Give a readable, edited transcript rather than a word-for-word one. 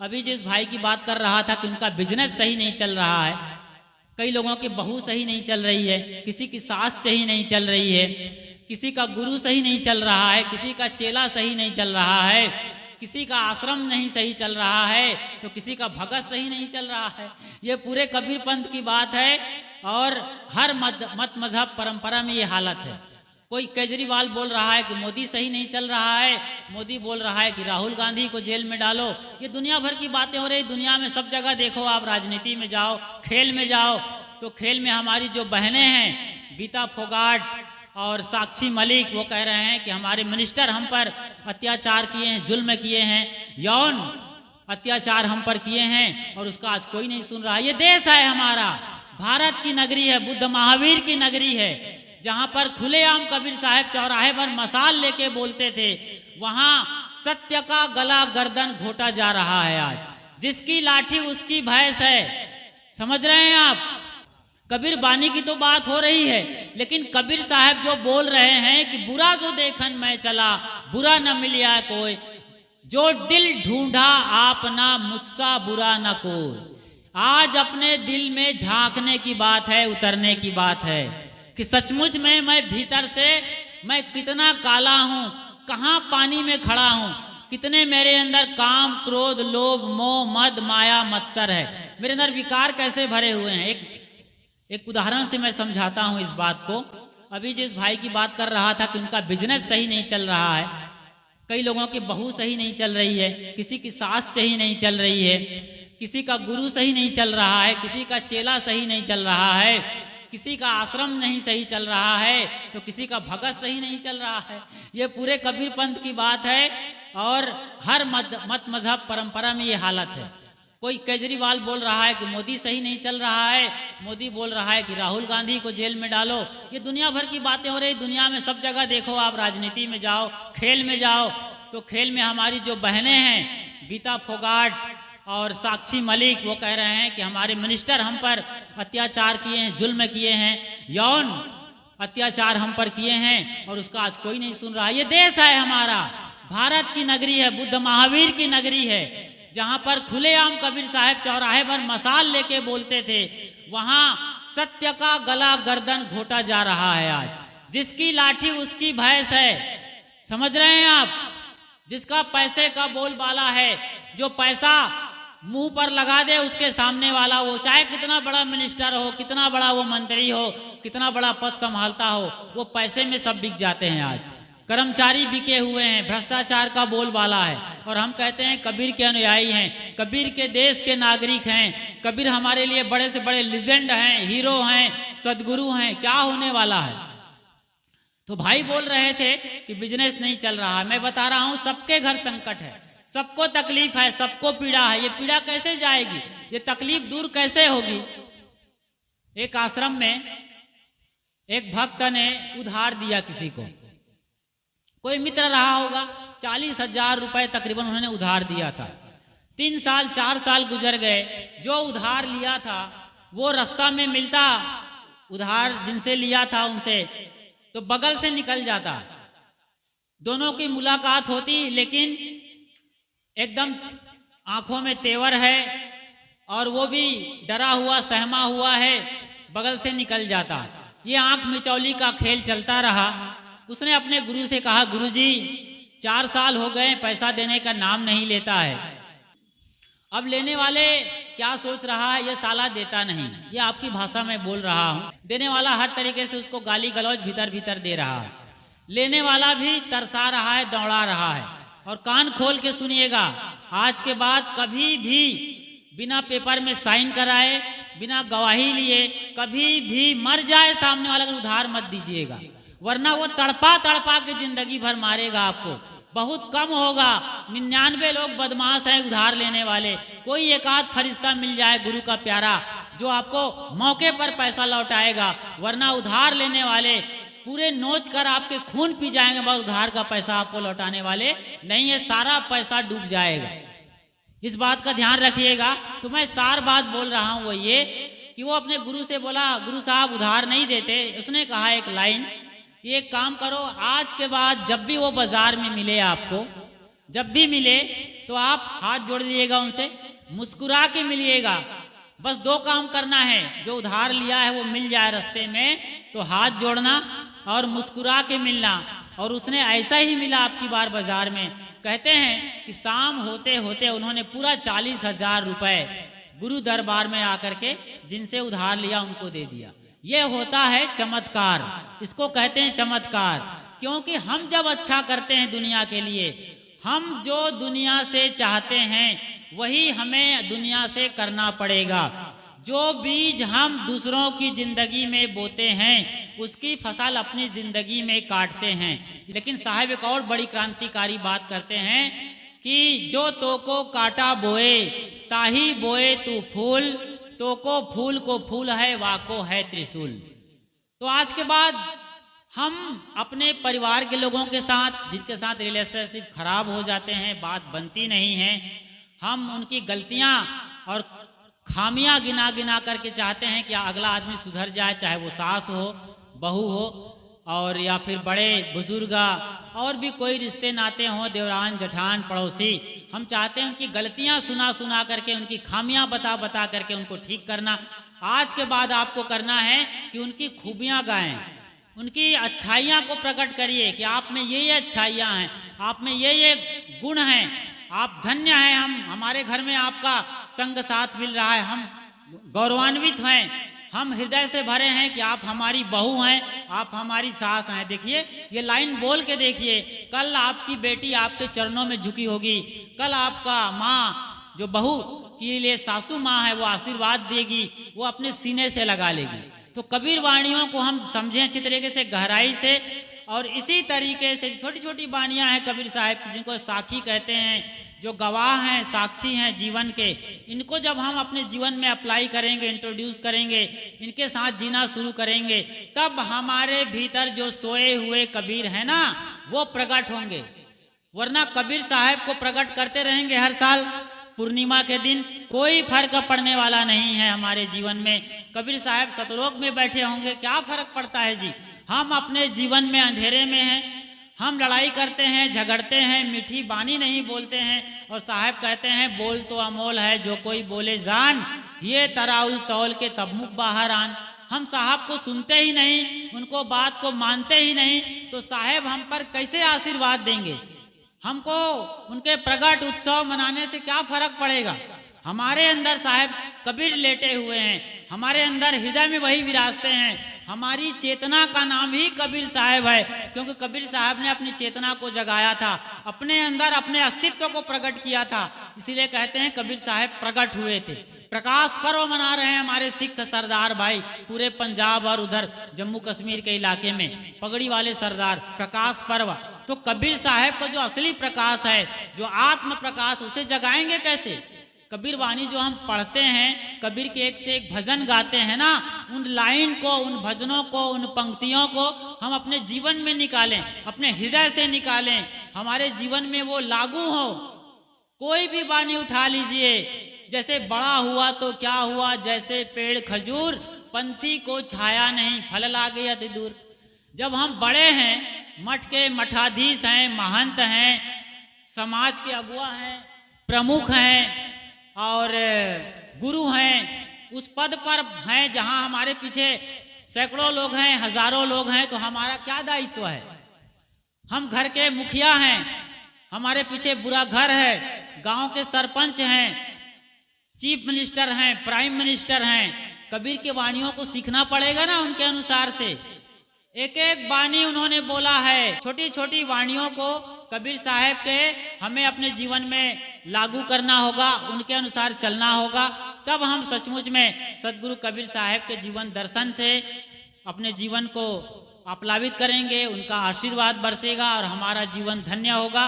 अभी जिस भाई की बात कर रहा था कि उनका बिजनेस सही नहीं चल रहा है, कई लोगों की बहू सही नहीं चल रही है, किसी की सास सही नहीं चल रही है, किसी का गुरु सही नहीं चल रहा है, किसी का चेला सही नहीं चल रहा है, किसी का आश्रम नहीं सही चल रहा है, तो किसी का भगत सही नहीं चल रहा है। ये पूरे कबीर पंथ की बात है और हर मत मजहब परंपरा में ये हालत है। कोई केजरीवाल बोल रहा है कि मोदी सही नहीं चल रहा है, मोदी बोल रहा है कि राहुल गांधी को जेल में डालो। ये दुनिया भर की बातें हो रही, दुनिया में सब जगह देखो, आप राजनीति में जाओ, खेल में जाओ, तो खेल में हमारी जो बहनें हैं गीता फोगाट और साक्षी मलिक, वो कह रहे हैं कि हमारे मिनिस्टर हम पर अत्याचार किए हैं, जुल्म किए हैं, यौन अत्याचार हम पर किए हैं और उसका आज कोई नहीं सुन रहा। ये देश है हमारा, भारत की नगरी है, बुद्ध महावीर की नगरी है, जहां पर खुलेआम कबीर साहब चौराहे पर मसाल लेके बोलते थे, वहां सत्य का गला गर्दन घोटा जा रहा है। आज जिसकी लाठी उसकी भैंस है, समझ रहे हैं आप। कबीर बानी की तो बात हो रही है, लेकिन कबीर साहब जो बोल रहे हैं कि बुरा जो देखन मैं चला, बुरा न मिलिया कोई, जो दिल ढूंढा आपना मुझसा बुरा न कोई। आज अपने दिल में झांकने की बात है, उतरने की बात है कि सचमुच में मैं भीतर से मैं कितना काला हूं, कहां पानी में खड़ा हूं, कितने मेरे अंदर काम क्रोध लोभ मोह मद माया मत्सर है, मेरे अंदर विकार कैसे भरे हुए हैं। एक उदाहरण से मैं समझाता हूं इस बात को। अभी जिस भाई की बात कर रहा था कि उनका बिजनेस सही नहीं चल रहा है, कई लोगों की बहू सही नहीं चल रही है, किसी की सास सही नहीं चल रही है, किसी का गुरु सही नहीं चल रहा है, किसी का चेला सही नहीं चल रहा है, किसी का आश्रम नहीं सही चल रहा है, तो किसी का भगत सही नहीं चल रहा है। ये पूरे कबीर पंथ की बात है और हर मत मजहब परंपरा में ये हालत है। कोई केजरीवाल बोल रहा है कि मोदी सही नहीं चल रहा है, मोदी बोल रहा है कि राहुल गांधी को जेल में डालो। ये दुनिया भर की बातें हो रही, दुनिया में सब जगह देखो, आप राजनीति में जाओ, खेल में जाओ, तो खेल में हमारी जो बहनें हैं गीता फोगाट और साक्षी मलिक, वो कह रहे हैं कि हमारे मिनिस्टर हम पर अत्याचार किए हैं, जुल्म किए हैं, यौन अत्याचार हम पर किए हैं और उसका आज कोई नहीं सुन रहा। ये देश है हमारा, भारत की नगरी है, बुद्ध महावीर की नगरी है, जहां पर खुलेआम कबीर साहब चौराहे पर मसाल लेके बोलते थे, वहां सत्य का गला गर्दन घोटा जा रहा है। आज जिसकी लाठी उसकी भैंस है, समझ रहे हैं आप। जिसका पैसे का बोलबाला है, जो पैसा मुंह पर लगा दे उसके सामने वाला, वो चाहे कितना बड़ा मिनिस्टर हो, कितना बड़ा वो मंत्री हो, कितना बड़ा पद संभालता हो, वो पैसे में सब बिक जाते हैं। आज कर्मचारी बिके हुए हैं, भ्रष्टाचार का बोलबाला है और हम कहते हैं कबीर के अनुयायी हैं, कबीर के देश के नागरिक हैं, कबीर हमारे लिए बड़े से बड़े लीजेंड हैं, हीरो हैं, सदगुरु हैं। क्या होने वाला है? तो भाई बोल रहे थे कि बिजनेस नहीं चल रहा है। मैं बता रहा हूं सबके घर संकट है, सबको तकलीफ है, सबको पीड़ा है। ये पीड़ा कैसे जाएगी, ये तकलीफ दूर कैसे होगी? एक आश्रम में एक भक्त ने उधार दिया किसी को, कोई मित्र रहा होगा, 40,000 रुपए तकरीबन उन्होंने उधार दिया था। 3 साल 4 साल गुजर गए, जो उधार लिया था वो रास्ता में मिलता, उधार जिनसे लिया था उनसे, तो बगल से निकल जाता, दोनों की मुलाकात होती, लेकिन एकदम आंखों में तेवर है और वो भी डरा हुआ सहमा हुआ है, बगल से निकल जाता। ये आंख मिचौली का खेल चलता रहा। उसने अपने गुरु से कहा, गुरुजी 4 साल हो गए, पैसा देने का नाम नहीं लेता है। अब लेने वाले क्या सोच रहा है, ये साला देता नहीं, ये आपकी भाषा में बोल रहा हूं। देने वाला हर तरीके से उसको गाली गलौज भीतर भीतर दे रहा है, लेने वाला भी तरसा रहा है, दौड़ा रहा है। और कान खोल के सुनिएगा, आज के बाद कभी भी बिना पेपर में साइन कराए, बिना गवाही लिए, कभी भी मर जाए सामने वाला को उधार मत दीजिएगा, वरना वो तड़पा तड़पा के जिंदगी भर मारेगा आपको। बहुत कम होगा, 99 लोग बदमाश हैं उधार लेने वाले। कोई एक आध फरिश्ता मिल जाए गुरु का प्यारा जो आपको मौके पर पैसा लौटाएगा, वरना उधार लेने वाले पूरे नोच कर आपके खून पी जाएंगे, बस उधार का पैसा आपको लौटाने वाले नहीं है, सारा पैसा डूब जाएगा। इस बात का ध्यान रखिएगा। तो मैं सार बात बोल रहा हूं वो ये कि वो अपने गुरु से बोला, गुरु साहब उधार नहीं देते। उसने कहा एक लाइन, ये काम करो, आज के बाद जब भी वो बाजार में मिले आपको, जब भी मिले तो आप हाथ जोड़ लीजिएगा, उनसे मुस्कुरा के मिलिएगा। बस 2 काम करना है, जो उधार लिया है वो मिल जाए रास्ते में, तो हाथ जोड़ना और मुस्कुरा के मिलना। और उसने ऐसा ही मिला आपकी बार बाजार में। कहते हैं कि शाम होते होते उन्होंने पूरा 40,000 रुपए गुरु दरबार में आकर के जिनसे उधार लिया उनको दे दिया। ये होता है चमत्कार, इसको कहते हैं चमत्कार। क्योंकि हम जब अच्छा करते हैं दुनिया के लिए, हम जो दुनिया से चाहते हैं वही हमें दुनिया से करना पड़ेगा। जो बीज हम दूसरों की जिंदगी में बोते हैं उसकी फसल अपनी जिंदगी में काटते हैं। लेकिन साहब एक और बड़ी क्रांतिकारी बात करते हैं कि जो तो को काटा बोए ताही बोए तू फूल, तो को फूल को फूल है वाको है त्रिशूल। तो आज के बाद हम अपने परिवार के लोगों के साथ जिनके साथ रिलेशनशिप खराब हो जाते हैं, बात बनती नहीं है, हम उनकी गलतियां और खामियां गिना गिना करके चाहते हैं कि अगला आदमी सुधर जाए, चाहे वो सास हो, बहू हो, और या फिर बड़े बुजुर्ग और भी कोई रिश्ते नाते हों, देवरान जेठान पड़ोसी। हम चाहते हैं उनकी गलतियां सुना सुना करके, उनकी खामियां बता बता करके उनको ठीक करना। आज के बाद आपको करना है कि उनकी खूबियां गाएं, उनकी अच्छाइयां को प्रकट करिए कि आप में ये अच्छाइयां हैं, आप में ये गुण हैं, आप धन्य हैं, हम हमारे घर में आपका संग साथ मिल रहा है, हम गौरवान्वित हैं, हम हृदय से भरे हैं कि आप हमारी बहू हैं, आप हमारी सास हैं। देखिए ये लाइन बोल के देखिए, कल आपकी बेटी आपके चरणों में झुकी होगी, कल आपका माँ जो बहू के लिए सासू माँ है वो आशीर्वाद देगी, वो अपने सीने से लगा लेगी। तो कबीर वाणियों को हम समझें अच्छी तरीके से, गहराई से, और इसी तरीके से छोटी छोटी वाणियां हैं कबीर साहब की जिनको साखी कहते हैं, जो गवाह हैं, साक्षी हैं जीवन के। इनको जब हम अपने जीवन में अप्लाई करेंगे, इंट्रोड्यूस करेंगे, इनके साथ जीना शुरू करेंगे, तब हमारे भीतर जो सोए हुए कबीर है ना वो प्रकट होंगे। वरना कबीर साहब को प्रकट करते रहेंगे हर साल पूर्णिमा के दिन, कोई फर्क पड़ने वाला नहीं है हमारे जीवन में। कबीर साहब सतलोक में बैठे होंगे, क्या फर्क पड़ता है जी। हम अपने जीवन में अंधेरे में हैं, हम लड़ाई करते हैं, झगड़ते हैं, मीठी बानी नहीं बोलते हैं, और साहब कहते हैं बोल तो अमोल है जो कोई बोले जान, ये तराउल तौल के तब मुख बाहर आन। हम साहब को सुनते ही नहीं, उनको बात को मानते ही नहीं, तो साहब हम पर कैसे आशीर्वाद देंगे। हमको उनके प्रगट उत्सव मनाने से क्या फर्क पड़ेगा। हमारे अंदर साहब कबीर लेटे हुए हैं, हमारे अंदर हृदय में वही विराजते हैं, हमारी चेतना का नाम ही कबीर साहब है। क्योंकि कबीर साहब ने अपनी चेतना को जगाया था, अपने अंदर अपने अस्तित्व को प्रकट किया था, इसीलिए कहते हैं कबीर साहब प्रकट हुए थे। प्रकाश पर्व मना रहे हैं हमारे सिख सरदार भाई पूरे पंजाब और उधर जम्मू कश्मीर के इलाके में, पगड़ी वाले सरदार, प्रकाश पर्व। तो कबीर साहब का जो असली प्रकाश है, जो आत्म प्रकाश, उसे जगाएंगे कैसे। कबीर वाणी जो हम पढ़ते हैं, कबीर के एक से एक भजन गाते हैं ना, उन लाइन को, उन भजनों को, उन पंक्तियों को हम अपने जीवन में निकालें, अपने हृदय से निकालें, हमारे जीवन में वो लागू हो। कोई भी वाणी उठा लीजिए, जैसे बड़ा हुआ तो क्या हुआ, जैसे पेड़ खजूर, पंथी को छाया नहीं, फल लागे अति दूर। जब हम बड़े हैं, मठ के मठाधीश हैं, महंत हैं, समाज के अगुआ हैं, प्रमुख हैं और गुरु हैं, उस पद पर हैं जहां हमारे पीछे सैकड़ों लोग हैं, हजारों लोग हैं, तो हमारा क्या दायित्व है। हम घर के मुखिया हैं, हमारे पीछे बुरा घर है, गांव के सरपंच हैं, चीफ मिनिस्टर हैं, प्राइम मिनिस्टर हैं। कबीर के वाणियों को सीखना पड़ेगा ना उनके अनुसार से। एक एक वाणी उन्होंने बोला है, छोटी छोटी वाणियों को कबीर साहब के हमें अपने जीवन में लागू करना होगा, उनके अनुसार चलना होगा, तब हम सचमुच में सदगुरु कबीर साहब के जीवन दर्शन से अपने जीवन को आप्लावित करेंगे, उनका आशीर्वाद बरसेगा और हमारा जीवन धन्य होगा।